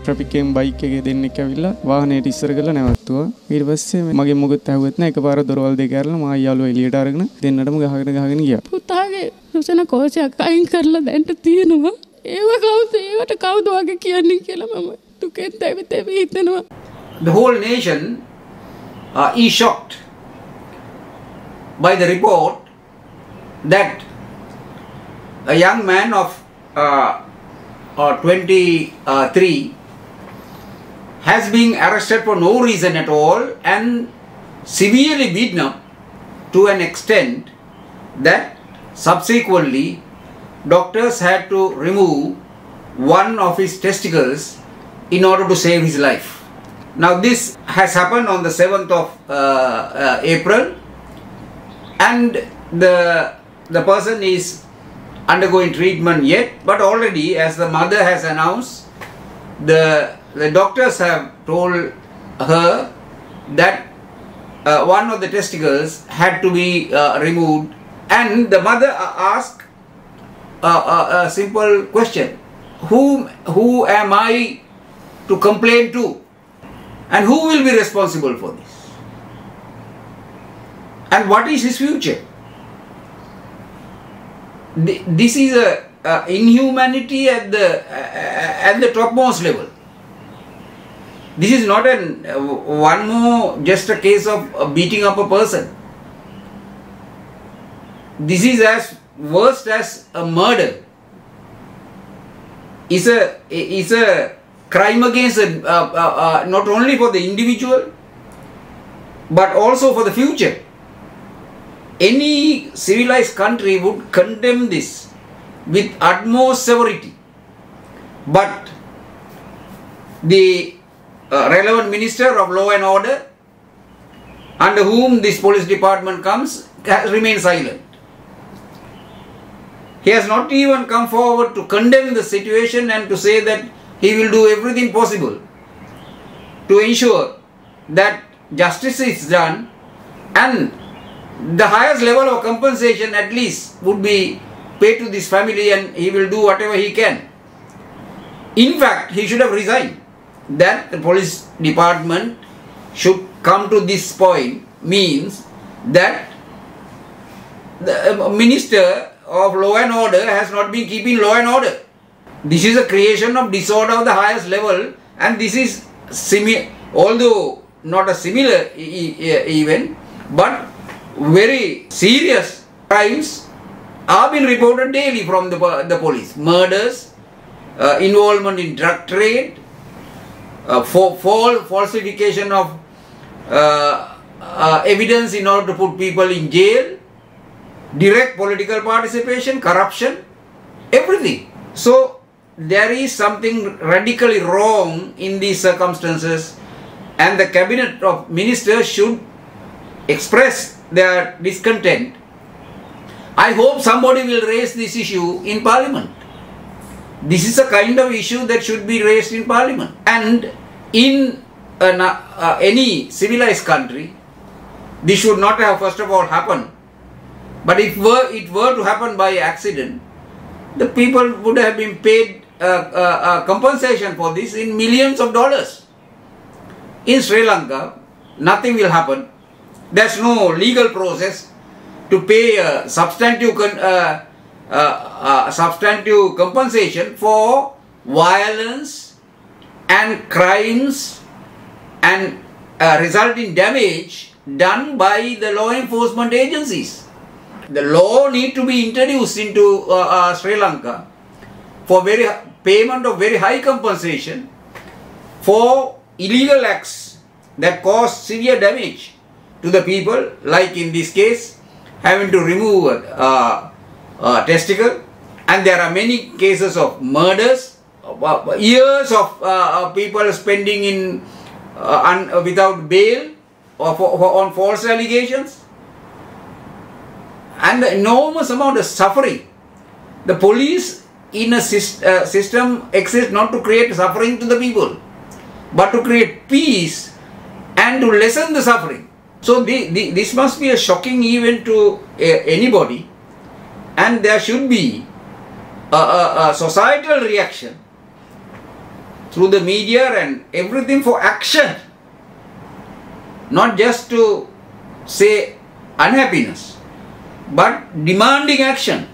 Traffic එකෙන් bike එකේ දෙන්නෙක් ඇවිල්ලා වාහනේට ඉස්සර කරලා නැවතුවා. ඊට පස්සේ මගේ මොකද ඇහුවෙත් නැහැ. එකපාර දොරවල් දෙක ඇරලා මා යාළුවා එළියට අරගෙන දෙන්නටම ගහගෙන ගියා. පුතාගේ සුසන කෝෂයක් අයින් කරලා දැන්ට තියෙනවා. ඒවට කවුද වගේ කියන්නේ කියලා මම දුකෙන් තැවි හිතෙනවා. The whole nation is shocked by the report that a young man of 23 has been arrested for no reason at all and severely beaten up to an extent that subsequently doctors had to remove one of his testicles in order to save his life. Now this has happened on the 7th of April, and the person is undergoing treatment yet, but already, as the mother has announced, the doctors have told her that one of the testicles had to be removed, and the mother asked a simple question: who am I to complain to, and who will be responsible for this, and what is his future? This is a inhumanity at the topmost level. This is not one more just a case of beating up a person. This is as worst as a murder. It's a crime against not only for the individual but also for the future. Any civilized country would condemn this with utmost severity, but the relevant minister of law and order, under whom this police department comes, remains silent. He has not even come forward to condemn the situation and to say that he will do everything possible to ensure that justice is done, and the highest level of compensation at least would be paid to this family, and he will do whatever he can. In fact, he should have resigned. That the police department should come to this point means that the minister of law and order has not been keeping law and order. This is a creation of disorder of the highest level, and this is although not a similar event, but very serious crimes are being reported daily from the police. Murders, involvement in drug trade, falsification of evidence in order to put people in jail, direct political participation, corruption, everything. So there is something radically wrong in these circumstances, and the cabinet of ministers should express their discontent. I hope somebody will raise this issue in Parliament. This is a kind of issue that should be raised in Parliament. And in any civilized country, this should not have first of all happened. But if it were to happen by accident, the people would have been paid compensation for this in millions of dollars. In Sri Lanka, nothing will happen. There's no legal process to pay a substantive compensation for violence and crimes and resulting damage done by the law enforcement agencies. The law need to be introduced into Sri Lanka for payment of very high compensation for illegal acts that cause severe damage to the people, like in this case having to remove a testicle, and there are many cases of murders, years of people spending in without bail or on false allegations, and the enormous amount of suffering. The police in a system exists not to create suffering to the people, but to create peace and to lessen the suffering. So this must be a shocking event to anybody, and there should be a societal reaction through the media and everything for action, not just to say unhappiness, but demanding action.